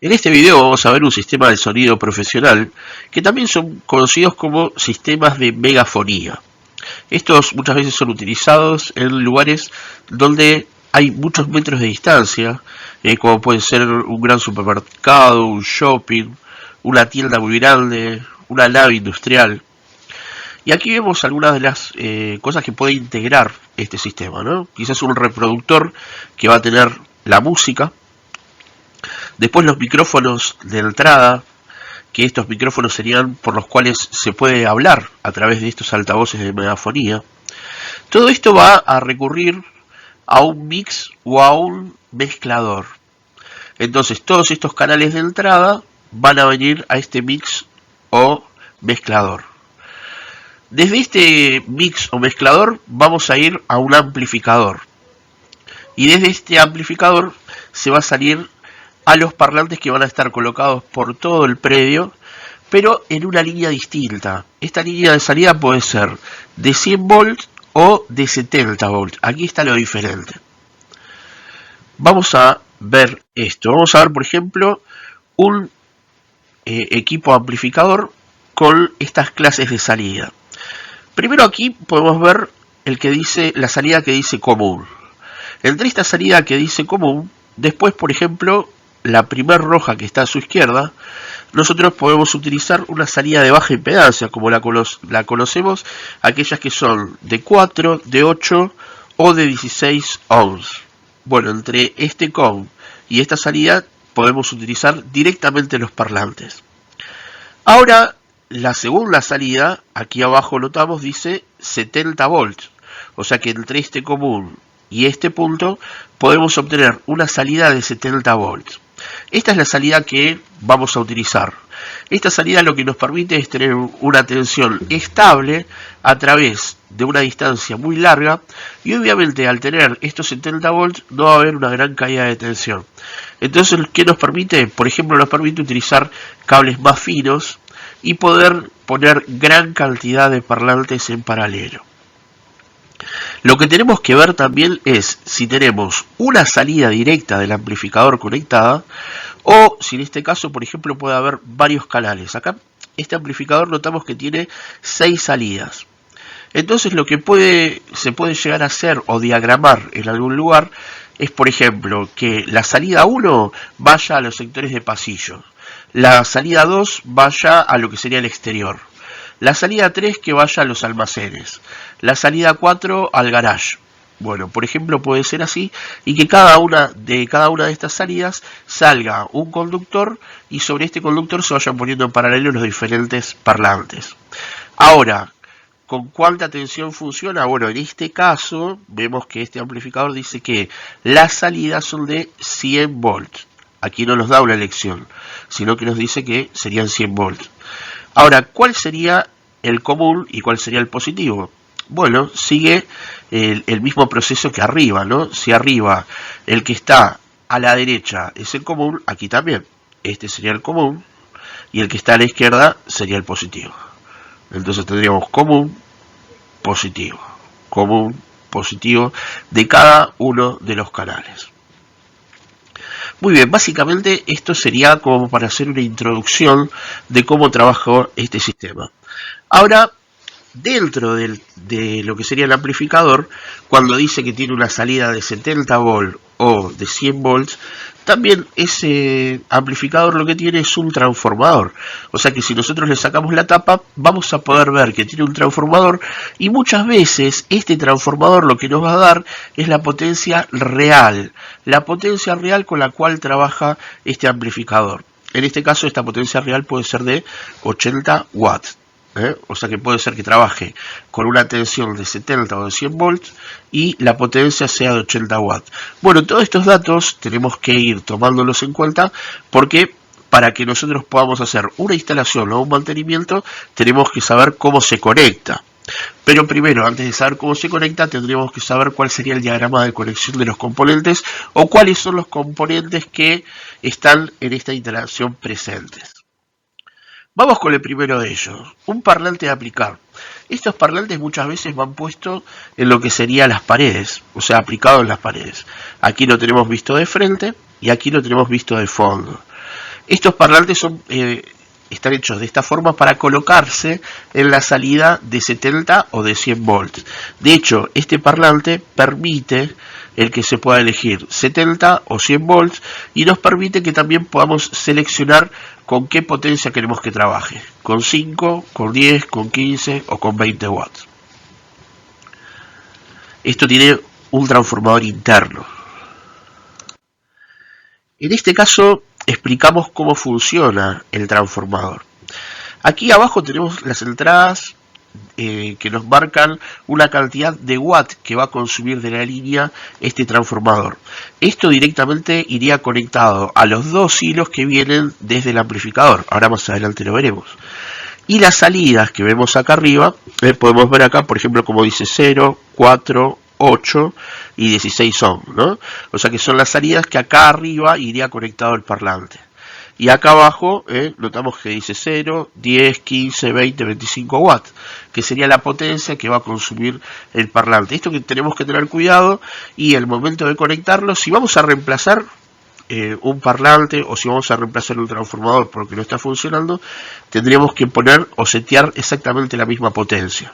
En este video vamos a ver un sistema de sonido profesional que también son conocidos como sistemas de megafonía. Estos muchas veces son utilizados en lugares donde hay muchos metros de distancia, como puede ser un gran supermercado, un shopping, una tienda muy grande, una nave industrial. Y aquí vemos algunas de las cosas que puede integrar este sistema, ¿no? Quizás un reproductor que va a tener la música. Después los micrófonos de entrada, que estos micrófonos serían por los cuales se puede hablar a través de estos altavoces de megafonía. Todo esto va a recurrir a un mix o a un mezclador. Entonces todos estos canales de entrada van a venir a este mix o mezclador. Desde este mix o mezclador vamos a ir a un amplificador. Y desde este amplificador se va a salir a los parlantes que van a estar colocados por todo el predio, pero en una línea distinta. Esta línea de salida puede ser de 100 volts o de 70 volts. Aquí está lo diferente. Vamos a ver esto. Vamos a ver, por ejemplo, un equipo amplificador con estas clases de salida. Primero aquí podemos ver el que dice, la salida que dice común. Entre esta salida que dice común, después, por ejemplo, la primer roja que está a su izquierda, nosotros podemos utilizar una salida de baja impedancia, como la conocemos, aquellas que son de 4, de 8 o de 16 ohms. Bueno, entre este COM y esta salida podemos utilizar directamente los parlantes. Ahora, la segunda salida, aquí abajo notamos, dice 70 volts. O sea que entre este común y este punto podemos obtener una salida de 70 volts. Esta es la salida que vamos a utilizar. Esta salida lo que nos permite es tener una tensión estable a través de una distancia muy larga, y obviamente al tener estos 70 volts no va a haber una gran caída de tensión. Entonces, ¿qué nos permite? Por ejemplo, nos permite utilizar cables más finos y poder poner gran cantidad de parlantes en paralelo. Lo que tenemos que ver también es si tenemos una salida directa del amplificador conectada o si en este caso, por ejemplo, puede haber varios canales. Acá este amplificador notamos que tiene 6 salidas. Entonces lo que se puede llegar a hacer o diagramar en algún lugar es, por ejemplo, que la salida 1 vaya a los sectores de pasillo, la salida 2 vaya a lo que sería el exterior, la salida 3 que vaya a los almacenes, la salida 4 al garage. Bueno, por ejemplo, puede ser así, y que cada una de estas salidas salga un conductor y sobre este conductor se vayan poniendo en paralelo los diferentes parlantes. Ahora, ¿con cuánta tensión funciona? Bueno, en este caso vemos que este amplificador dice que las salidas son de 100 volts. Aquí no nos da una elección, sino que nos dice que serían 100 volts. Ahora, ¿cuál sería el común y cuál sería el positivo? Bueno, sigue el mismo proceso que arriba, ¿no? Si arriba el que está a la derecha es el común, aquí también. Este sería el común y el que está a la izquierda sería el positivo. Entonces tendríamos común, positivo de cada uno de los canales. Muy bien, básicamente esto sería como para hacer una introducción de cómo trabaja este sistema. Ahora, dentro de lo que sería el amplificador, cuando dice que tiene una salida de 70 volts o de 100 volts, también ese amplificador lo que tiene es un transformador. O sea que si nosotros le sacamos la tapa, vamos a poder ver que tiene un transformador, y muchas veces este transformador lo que nos va a dar es la potencia real con la cual trabaja este amplificador. En este caso, esta potencia real puede ser de 80 watts. O sea que puede ser que trabaje con una tensión de 70 o de 100 volts y la potencia sea de 80 watts. Bueno, todos estos datos tenemos que ir tomándolos en cuenta, porque para que nosotros podamos hacer una instalación o un mantenimiento tenemos que saber cómo se conecta. Pero primero, antes de saber cómo se conecta, tendríamos que saber cuál sería el diagrama de conexión de los componentes o cuáles son los componentes que están en esta instalación presentes. Vamos con el primero de ellos, un parlante de aplicar. Estos parlantes muchas veces van puestos en lo que serían las paredes, o sea, aplicados en las paredes. Aquí lo tenemos visto de frente y aquí lo tenemos visto de fondo. Estos parlantes están hechos de esta forma para colocarse en la salida de 70 o de 100 volts. De hecho, este parlante permite el que se pueda elegir 70 o 100 volts y nos permite que también podamos seleccionar con qué potencia queremos que trabaje, con 5, con 10, con 15 o con 20 watts. Esto tiene un transformador interno. En este caso explicamos cómo funciona el transformador. Aquí abajo tenemos las entradas que nos marcan una cantidad de watts que va a consumir de la línea este transformador. Esto directamente iría conectado a los dos hilos que vienen desde el amplificador. Ahora más adelante lo veremos. Y las salidas que vemos acá arriba, podemos ver acá, por ejemplo, como dice 0, 4, 8 y 16 ohm, ¿no? O sea que son las salidas que acá arriba iría conectado el parlante. Y acá abajo notamos que dice 0, 10, 15, 20, 25 watts, que sería la potencia que va a consumir el parlante. Esto que tenemos que tener cuidado y el momento de conectarlo, si vamos a reemplazar un parlante o si vamos a reemplazar un transformador porque no está funcionando, tendríamos que poner o setear exactamente la misma potencia.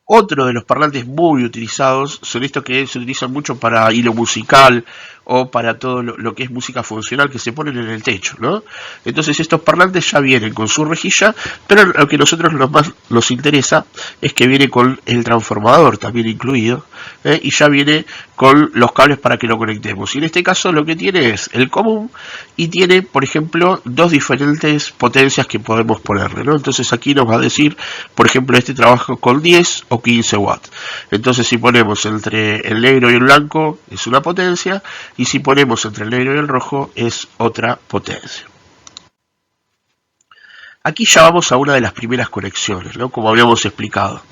Otro de los parlantes muy utilizados son estos que se utilizan mucho para hilo musical o para todo lo que es música funcional que se ponen en el techo, ¿no? Entonces estos parlantes ya vienen con su rejilla, pero lo que a nosotros más nos interesa es que viene con el transformador también incluido, y ya viene con los cables para que lo conectemos. Y en este caso lo que tiene es el común y tiene, por ejemplo, dos diferentes potencias que podemos ponerle, ¿no? Entonces aquí nos va a decir, por ejemplo, este trabaja con 10 o 15 watts. Entonces si ponemos entre el negro y el blanco es una potencia, y si ponemos entre el negro y el rojo es otra potencia. Aquí ya vamos a una de las primeras conexiones, ¿no? Como habíamos explicado.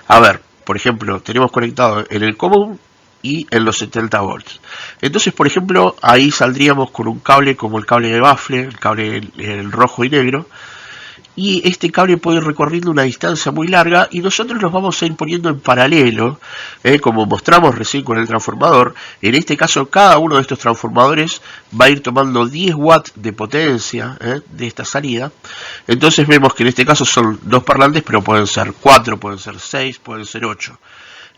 A ver, por ejemplo, tenemos conectado en el común y en los 70 volts. Entonces, por ejemplo, ahí saldríamos con un cable como el cable de bafle, el cable el rojo y negro, y este cable puede ir recorriendo una distancia muy larga y nosotros los vamos a ir poniendo en paralelo, como mostramos recién con el transformador. En este caso cada uno de estos transformadores va a ir tomando 10 watts de potencia de esta salida. Entonces vemos que en este caso son dos parlantes, pero pueden ser 4, pueden ser 6, pueden ser 8.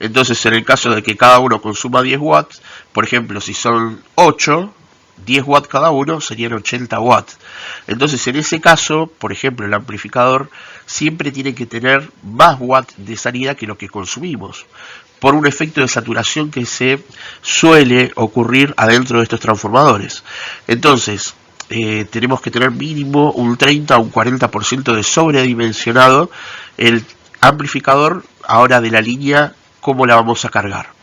Entonces en el caso de que cada uno consuma 10 watts, por ejemplo si son 8, 10 watts cada uno serían 80 watts. Entonces en ese caso, por ejemplo, el amplificador siempre tiene que tener más watts de salida que lo que consumimos, por un efecto de saturación que se suele ocurrir adentro de estos transformadores. Entonces tenemos que tener mínimo un 30 o un 40% de sobredimensionado el amplificador ahora de la línea, cómo la vamos a cargar.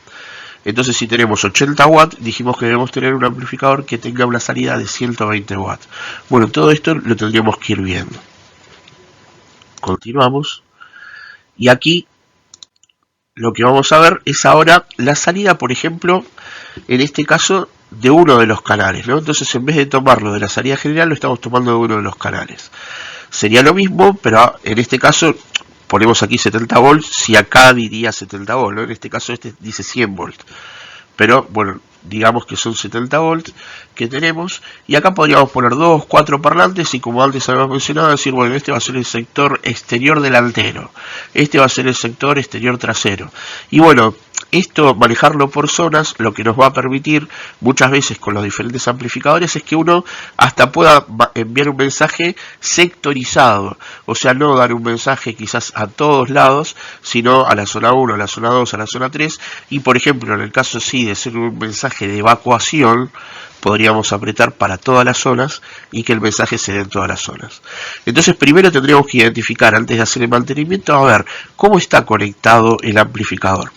Entonces si tenemos 80 watts, dijimos que debemos tener un amplificador que tenga una salida de 120 watts. Bueno, todo esto lo tendríamos que ir viendo. Continuamos. Y aquí lo que vamos a ver es ahora la salida, por ejemplo, en este caso, de uno de los canales, ¿no? Entonces en vez de tomarlo de la salida general, lo estamos tomando de uno de los canales. Sería lo mismo, pero en este caso ponemos aquí 70 volts, si acá diría 70 volts, ¿no? En este caso este dice 100 volts. Pero bueno, digamos que son 70 volts que tenemos. Y acá podríamos poner 2, 4 parlantes y como antes habíamos mencionado, decir, bueno, este va a ser el sector exterior delantero. Este va a ser el sector exterior trasero. Y bueno, esto, manejarlo por zonas, lo que nos va a permitir muchas veces con los diferentes amplificadores es que uno hasta pueda enviar un mensaje sectorizado, o sea, no dar un mensaje quizás a todos lados, sino a la zona 1, a la zona 2, a la zona 3, y por ejemplo, en el caso sí de ser un mensaje de evacuación, podríamos apretar para todas las zonas y que el mensaje se dé en todas las zonas. Entonces primero tendríamos que identificar, antes de hacer el mantenimiento, a ver cómo está conectado el amplificador.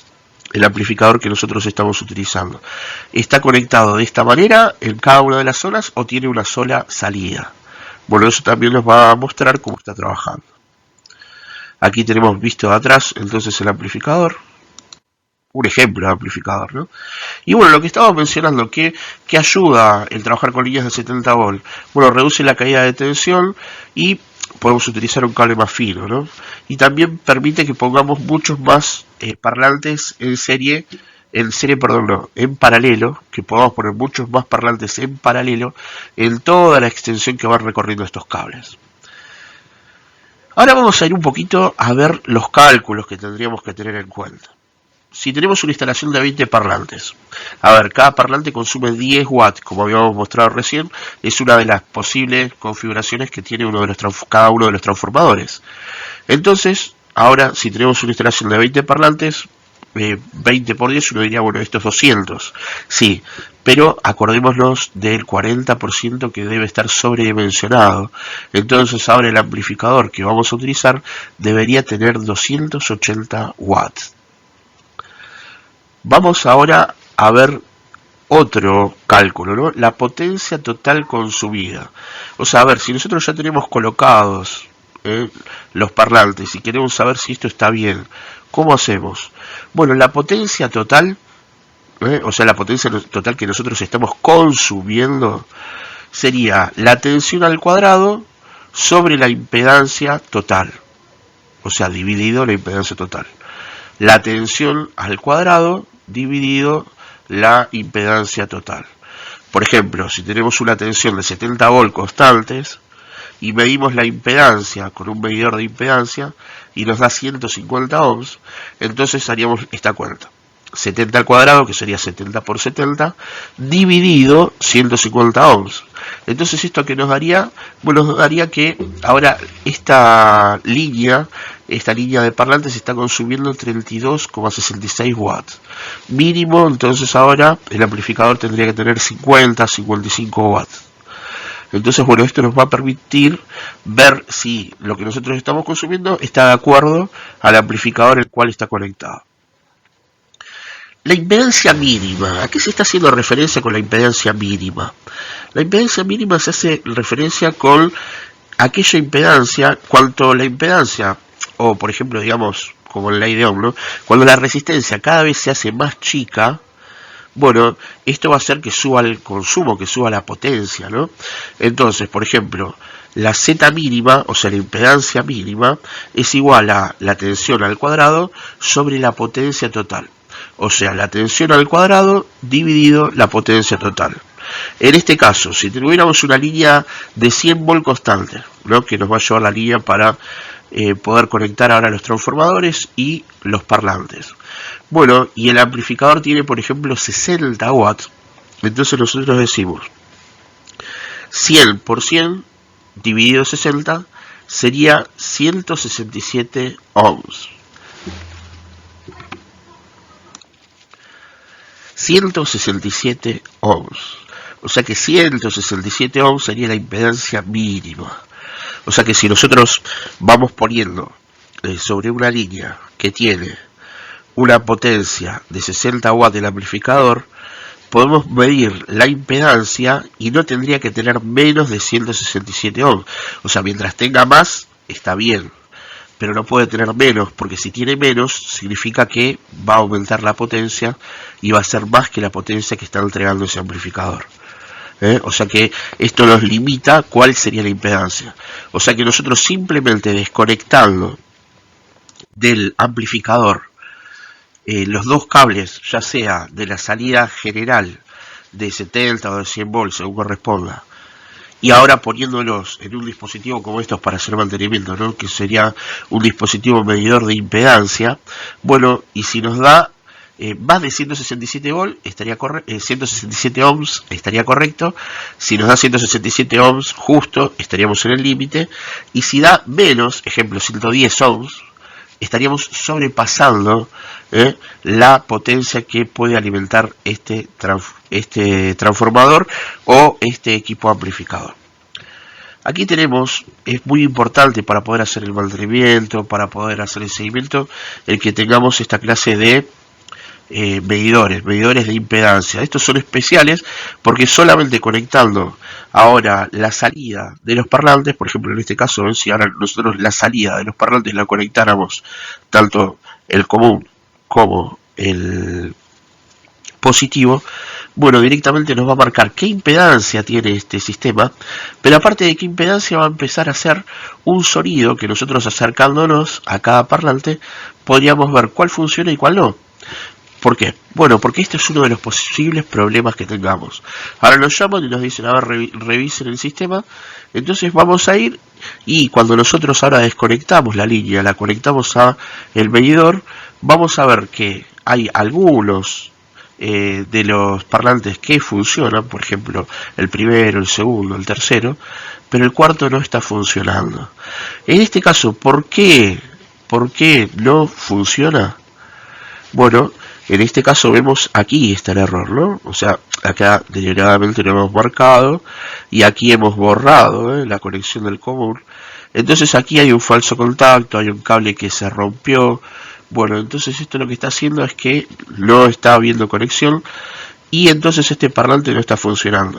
El amplificador que nosotros estamos utilizando. ¿Está conectado de esta manera en cada una de las zonas o tiene una sola salida? Bueno, eso también nos va a mostrar cómo está trabajando. Aquí tenemos visto de atrás entonces el amplificador. Un ejemplo de amplificador, ¿no? Y bueno, lo que estamos mencionando, que ayuda el trabajar con líneas de 70 volts. Bueno, reduce la caída de tensión y podemos utilizar un cable más fino, ¿no? Y también permite que pongamos muchos más parlantes en serie en serie, perdón, no, en paralelo, que podamos poner muchos más parlantes en paralelo en toda la extensión que van recorriendo estos cables. Ahora vamos a ir un poquito a ver los cálculos que tendríamos que tener en cuenta. Si tenemos una instalación de 20 parlantes, a ver, cada parlante consume 10 watts, como habíamos mostrado recién, es una de las posibles configuraciones que tiene cada uno de los transformadores. Entonces, ahora, si tenemos una instalación de 20 parlantes, 20 por 10, uno diría, bueno, esto es 200. Sí, pero acordémonos del 40% que debe estar sobredimensionado. Entonces, ahora el amplificador que vamos a utilizar debería tener 280 watts. Vamos ahora a ver otro cálculo, ¿no? La potencia total consumida. O sea, a ver, si nosotros ya tenemos colocados los parlantes y queremos saber si esto está bien, ¿cómo hacemos? Bueno, la potencia total, o sea, la potencia total que nosotros estamos consumiendo, sería la tensión al cuadrado sobre la impedancia total. O sea, dividido la impedancia total. La tensión al cuadrado dividido la impedancia total. Por ejemplo, si tenemos una tensión de 70 volts constantes y medimos la impedancia con un medidor de impedancia y nos da 150 ohms, entonces haríamos esta cuenta. 70 al cuadrado, que sería 70 por 70, dividido 150 ohms. Entonces, ¿esto que nos daría? Bueno, nos daría que ahora esta línea de parlantes está consumiendo 32,66 watts. Mínimo, entonces ahora el amplificador tendría que tener 50-55 watts. Entonces, bueno, esto nos va a permitir ver si lo que nosotros estamos consumiendo está de acuerdo al amplificador el cual está conectado. La impedancia mínima. ¿A qué se está haciendo referencia con la impedancia mínima? La impedancia mínima se hace referencia con aquella impedancia, cuanto la impedancia, o por ejemplo, digamos, como en la ley de Ohm, ¿no? Cuando la resistencia cada vez se hace más chica, bueno, esto va a hacer que suba el consumo, que suba la potencia, ¿no? Entonces, por ejemplo, la Z mínima, o sea, la impedancia mínima, es igual a la tensión al cuadrado sobre la potencia total. O sea, la tensión al cuadrado dividido la potencia total. En este caso, si tuviéramos una línea de 100 volts constante, ¿no? Que nos va a llevar la línea para poder conectar ahora los transformadores y los parlantes. Bueno, y el amplificador tiene, por ejemplo, 60 watts. Entonces nosotros decimos 100 por 100 dividido 60 sería 167 ohms. 167 ohms. O sea que 167 ohms sería la impedancia mínima. O sea que si nosotros vamos poniendo sobre una línea que tiene una potencia de 60 watts del amplificador, podemos medir la impedancia y no tendría que tener menos de 167 ohms. O sea, mientras tenga más, está bien. Pero no puede tener menos, porque si tiene menos, significa que va a aumentar la potencia y va a ser más que la potencia que está entregando ese amplificador. O sea que esto nos limita cuál sería la impedancia. O sea que nosotros simplemente desconectando del amplificador los dos cables, ya sea de la salida general de 70 o de 100 volts, según corresponda, y ahora poniéndolos en un dispositivo como estos para hacer mantenimiento, ¿no? Que sería un dispositivo medidor de impedancia. Bueno, y si nos da más de 167 volts, 167 ohms estaría correcto. Si nos da 167 ohms justo, estaríamos en el límite. Y si da menos, ejemplo 110 ohms, estaríamos sobrepasando la potencia que puede alimentar este transformador o este equipo amplificador. Aquí tenemos, es muy importante para poder hacer el mantenimiento, para poder hacer el seguimiento, el que tengamos esta clase de medidores de impedancia. Estos son especiales porque solamente conectando ahora la salida de los parlantes, por ejemplo en este caso, si ahora nosotros la salida de los parlantes la conectáramos tanto el común como el positivo, bueno, directamente nos va a marcar qué impedancia tiene este sistema, pero aparte de qué impedancia va a empezar a hacer un sonido que nosotros acercándonos a cada parlante podríamos ver cuál funciona y cuál no. ¿Por qué? Bueno, porque este es uno de los posibles problemas que tengamos. Ahora nos llaman y nos dicen, a ver, revisen el sistema. Entonces vamos a ir y cuando nosotros ahora desconectamos la línea, la conectamos a el medidor, vamos a ver que hay algunos de los parlantes que funcionan, por ejemplo, el primero, el segundo, el tercero, pero el cuarto no está funcionando. En este caso, ¿por qué no funciona? Bueno, en este caso vemos aquí está el error, ¿no? O sea, acá deliberadamente lo hemos marcado y aquí hemos borrado la conexión del común. Entonces aquí hay un falso contacto, hay un cable que se rompió. Bueno, entonces esto lo que está haciendo es que no está habiendo conexión y entonces este parlante no está funcionando.